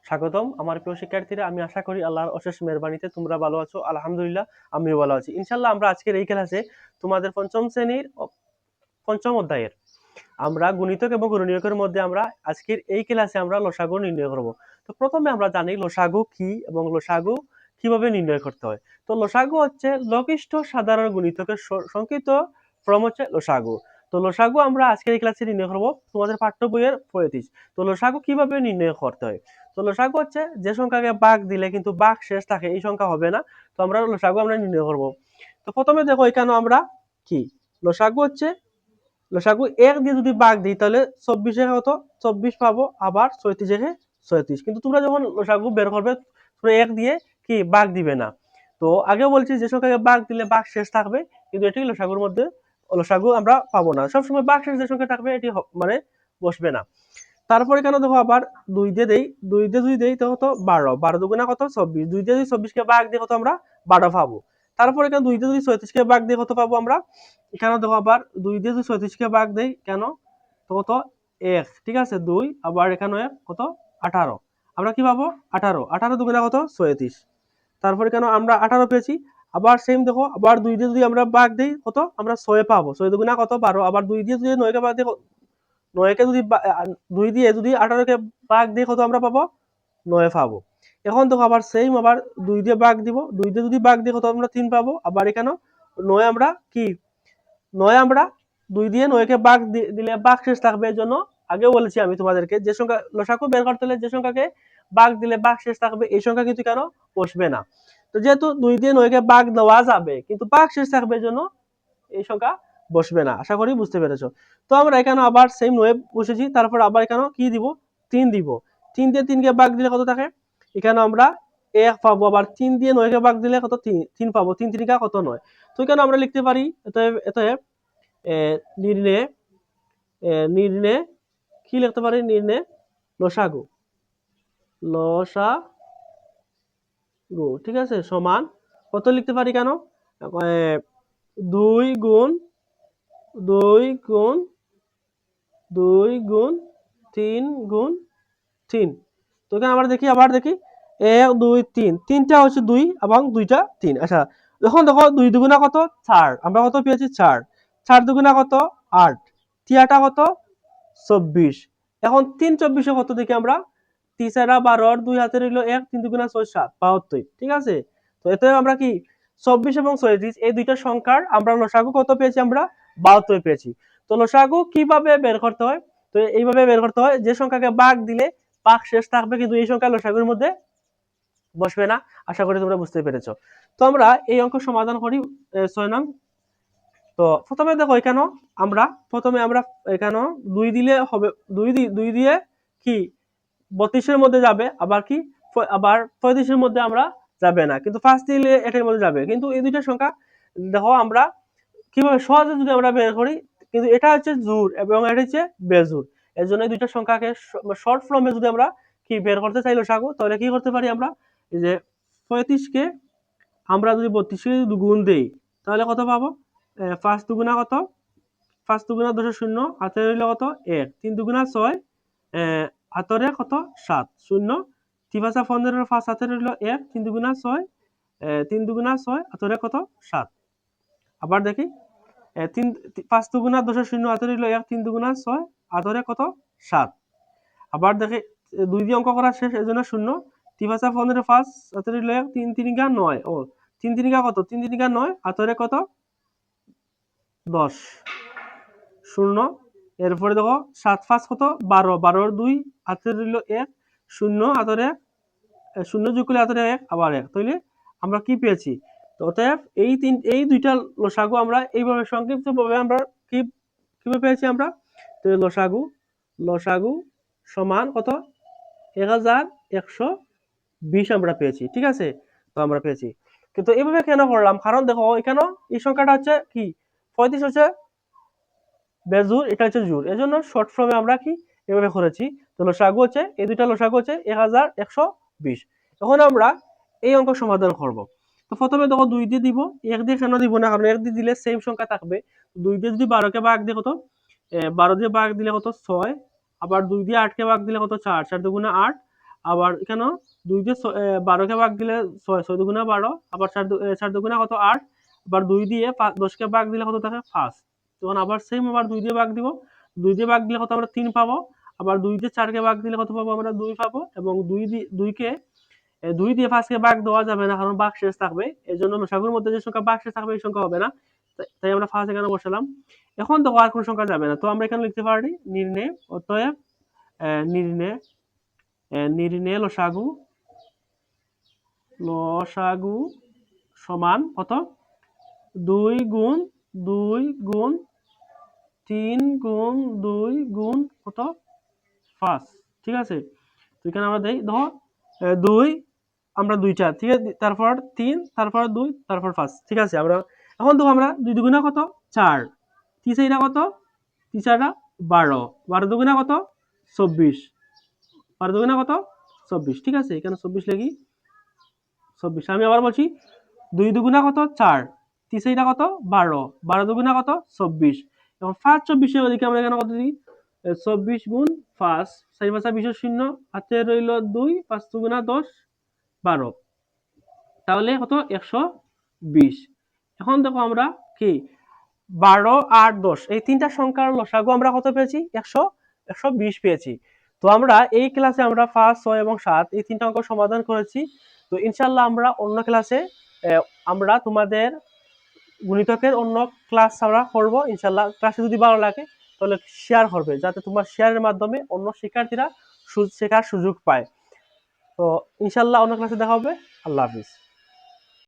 স্বাগতম আমার প্রিয় শিক্ষার্থীরা। আমি আশা করি আল্লাহর অশেষ মেহেরবানিতে তোমরা ভালো আছো। আলহামদুলিল্লাহ আমিও ভালো আছি। ইনশাআল্লাহ আমরা আজকের এই ক্লাসে তোমাদের পঞ্চম শ্রেণীর পঞ্চম অধ্যায়ের আমরা গুণিতক এবং গুণনীয়কের মধ্যে আমরা আজকের এই ক্লাসে আমরা লসাগু নির্ণয় করব। তো প্রথমে আমরা জানি লসাগু কি এবং লসাগু কিভাবে নির্ণয় করতে হয়। তো লসাগু হচ্ছে লঘিষ্ঠ সাধারণ গুণিতকের সংক্ষিপ্ত ফর্ম হচ্ছে লসাগু। তো লসাগু আমরা আজকের এই ক্লাসে নির্ণয় করব তোমাদের পাঠ্য বইয়ের 35। তো লসাগু কিভাবে নির্ণয় করতে হয়। তো লসাগু হচ্ছে যে সংখ্যাকে ভাগ দিলে কিন্তু ভাগ শেষ থাকে এই সংখ্যা হবে না। তো আমরা লসাগু আমরা নির্ণয় করব। তো প্রথমে দেখো এখানে আমরা কি লসাগু হচ্ছে লসাগু 1 দিয়ে যদি ভাগ দিই তাহলে 24 এর কত 24 পাবো, আবার 36 এর 36। কিন্তু তোমরা যখন লসাগু বের করবে তোমরা 1 দিয়ে কি ভাগ দিবে না। তো আগেও বলছি যে সংখ্যাকে ভাগ দিলে ভাগ শেষ থাকবে, কিন্তু এটি লসাগুর মধ্যে লসাগু আমরা পাবো না। সবসময় ভাগ শেষ যে সংখ্যা থাকবে এটি মানে বসবে না। তারপরে কেন দেখো আবার 2 দিয়ে দেই, 2 দিয়ে যদি দেই তো কত 12, 12 দুগুণা কত 24, 2 দিয়ে যদি 24 কে ভাগ দিয়ে কত আমরা 12 পাবো। তারপরে এখানে 2 দিয়ে যদি 36 কে ভাগ দিয়ে কত পাবো আমরা, এখানে দেখো আবার 2 দিয়ে যদি 36 কে ভাগ দেই কেন তো কত 1, ঠিক আছে 2, আবার এখানে কত 18, আমরা কি পাবো 18, 18 দুগুণা কত 36। তারপরে কেন আমরা 18 পেয়েছি, আবার সেম দেখো আবার 2 দিয়ে যদি আমরা ভাগ দেই কত আমরা 6 পাবো, 6 দুগুণা কত 12, আবার 2 দিয়ে যদি 9 কে ভাগ দিই 9 কে যদি 2 দিয়ে যদি 18 কে ভাগ দিয়ে কত আমরা পাবো 9 পাবো। এখন দেখো আবার সেম আবার 2 দিয়ে ভাগ দিব, 2 দিয়ে যদি ভাগ দিই কত আমরা 3 পাবো, আবার এখানে 9 আমরা কি 9 আমরা 2 দিয়ে 9 কে ভাগ দিলে ভাগ শেষ থাকবে। এজন্য আগেও বলেছি আমি তোমাদেরকে যে সংখ্যা লসাগু বের করতে হলে যে সংখ্যাকে ভাগ দিলে ভাগ শেষ থাকবে এই সংখ্যা কিন্তু কেন বসবে না। তো যেহেতু 2 দিয়ে 9 কে ভাগ দেওয়া যাবে কিন্তু ভাগ শেষ থাকবে এজন্য এই সংখ্যা বসবে না। আশা করি বুঝতে পেরেছো। তো আমরা এখানে আবার সেম 9 বসেছি, তারপর আবার এখানে কি দিব 3 দিব। 3 দিয়ে 3 কে ভাগ দিলে কত থাকে, এখানে আমরা 1 পাবো, আবার 3 দিয়ে 9 কে ভাগ দিলে কত 3 পাবো, 3 3 কত 9। তো এখানে আমরা লিখতে পারি অতএব নির্ণয়ে নির্ণয়ে কি লিখতে পারি, নির্ণয়ে লসাগু লসাগু, ঠিক আছে, সমান কত লিখতে পারি কেন 2 গুণ 2 গুণ 2 গুণ 3 গুণ 3। তো এখানে আমরা দেখি আবার দেখি 1 2 3, তিনটা হচ্ছে 2 এবং দুইটা 3। আচ্ছা যখন দেখো 2 দুগুণা কত 4, আমরা কত পেয়েছি 4, 4 দুগুণা কত 8, 3টা কত 24। এখন 3 24 কত দেখি আমরা 3 4 12, 2 হাতে রইল 1, 3 দুগুণা 6 7 72, ঠিক আছে। তো এতে আমরা কি 24 এবং 36 এই দুইটা সংখ্যার আমরা লসাগু কত পেয়েছি, আমরা 72 পেয়েছি। তো লসাগু কিভাবে বের করতে হয়, তো এইভাবে বের করতে হয় যে সংখ্যাকে ভাগ দিলে ভাগ শেষ থাকবে কিন্তু এই সংখ্যা লসাগুর মধ্যে বসবে না। আশা করি তোমরা বুঝতে পেরেছো। তো আমরা এই অঙ্ক সমাধান করি 6 নং। তো প্রথমে দেখো এখানে আমরা প্রথমে আমরা এখানে 2 দিলে হবে 2 দিয়ে কি 32 এর মধ্যে যাবে, আবার কি আবার 35 এর মধ্যে আমরা যাবে না, কিন্তু ফার্স্ট দিলে এটার মধ্যে যাবে। কিন্তু এই দুইটা সংখ্যা দেখো আমরা কিভাবে সহজে যদি আমরা বের করি, কিন্তু এটা হচ্ছে জোড় এবং এটা হচ্ছে বেজোড়। এর জন্য এই দুইটা সংখ্যাকে শর্ট ফর্মে যদি আমরা কি বের করতে চাইলো সাগু, তাহলে কি করতে পারি আমরা, এই যে 35 কে আমরা যদি 32 কে গুণ দেই তাহলে কত পাবো, 5 দুগুণা কত 5 দুগুণা 10 শূন্য, হাতে রইল কত 1, 3 দুগুণা 6, হাতরে কত 7 শূন্য, 3 5 15, 5 হাতে রইল 1, 3 দুগুণা 6, 3 দুগুণা 6, হাতরে কত 7। আবার দেখি 3 5 দুগুণা 10 শূন্য, হাতে রইল 1, 3 দুগুণা 6, হাতরে কত 7। আবার দেখি 2 দিয়ে অঙ্ক করা শেষ এজন্য শূন্য, 3 5 15, 5 হাতে রইল 1, 3 3 9, ও 3 3 কত 3 3 9, হাতরে কত 10 শূন্য। এরপরে দেখো 7 5 কত 12, 12 2 হাতে রইল 1, শূন্য হাতরে শূন্য যোগ করলে হাতরে 1 আবার 1, তাইলে আমরা কি পেয়েছি। তো অতএব এই দুইটা লসাগু আমরা এইভাবে সংক্ষিপ্তভাবে আমরা কি কিভাবে পেয়েছি আমরা, তো লসাগু সমান কত 1120 আমরা পেয়েছি, ঠিক আছে। তো আমরা পেয়েছি, কিন্তু এইভাবে কেন করলাম, কারণ দেখো এখানে এই সংখ্যাটা হচ্ছে কি 35 হচ্ছে বেজোড়, এটা হচ্ছে জোড়, এজন্য শর্ট ফর্মে আমরা কি এভাবে করেছি। তো লসাগু হচ্ছে এই দুইটা লসাগু হচ্ছে 1120। এখন আমরা এই অঙ্ক সমাধান করব। তো প্রথমে দেখো 2 দিয়ে দিব, 1 দিয়ে কেন দিব না, কারণ 1 দিয়ে দিলে সেম সংখ্যা থাকবে। 2 দিয়ে যদি 12 কে ভাগ দিয়ে কত 12 দিয়ে ভাগ দিলে কত 6, আবার 2 দিয়ে 8 কে ভাগ দিলে কত 4, 4 দুগুণে 8, আবার এখানে 2 দিয়ে 12 কে ভাগ দিলে 6, 6 দুগুণা 12, আবার 4 দুগুণা কত 8, আবার 2 দিয়ে 10 কে ভাগ দিলে কত থাকে 5। তখন আবার সেম আবার 2 দিয়ে ভাগ দিব, 2 দিয়ে ভাগ দিলে কত আমরা 3 পাবো, আবার 2 দিয়ে 4 কে ভাগ দিলে কত পাবো আমরা 2 পাবো, এবং 2 কে 2 দিয়ে 5 কে ভাগ দেওয়া যাবে না, কারণ ভাগ শেষ থাকবে। এজন্য লসাগুর মধ্যে যে সংখ্যা ভাগ শেষ থাকবে এই সংখ্যা হবে না। তাই আমরা 5 এখানে বসালাম। এখন দেখো আর কোন সংখ্যা যাবে না, তো আমরা এখানে লিখতে পারি নির্ণয়, অতএব নির্ণয় লসাগু সমান কত 2 গুণ 2 গুণ 3 গুণ 2 গুণ কত 5। ঠিক আছে, তো এখানে আমরা দেই দেখো 2 আমরা 2টা, ঠিক আছে, তারপর 3, তারপর 2, তারপর 5। ঠিক আছে, আমরা এখন দেখো আমরা 2 দুগুণা কত 4, 3 চাইরা কত 3 চাইরা 12, 12 দুগুণা কত 24, 12 দুগুণা কত 24। ঠিক আছে, এখানে 24 লিখি, 24। আমি আবার বলছি 2 দুগুণা কত 4, 3 চাইরা কত 12, 12 দুগুণা কত 24, এবং 5 24 এর ওদিকে আমরা এখানে কত দিই 24 গুণ 5, 4 5 20 শূন্য, হাতে রইল 2, 5 দুগুণা 10, 12, তাহলে কত 120। এখন দেখো আমরা কি 12, 8, 10 এই তিনটা সংখ্যার লসাগু আমরা কত পেয়েছি 120 পেয়েছি। তো আমরা এই ক্লাসে আমরা 5, 6 এবং 7 এই তিনটা অঙ্ক সমাধান করেছি। তো ইনশাআল্লাহ আমরা অন্য ক্লাসে আমরা তোমাদের গণিতকের অন্য ক্লাস আমরা করব ইনশাআল্লাহ। ক্লাসে যদি ভালো লাগে তাহলে শেয়ার করবে, যাতে তোমার শেয়ারের মাধ্যমে অন্য শিক্ষার্থীরা শেখার সুযোগ পায়। তো ইনশাআল্লাহ অন্য ক্লাসে দেখা হবে। আল্লাহ হাফিজ।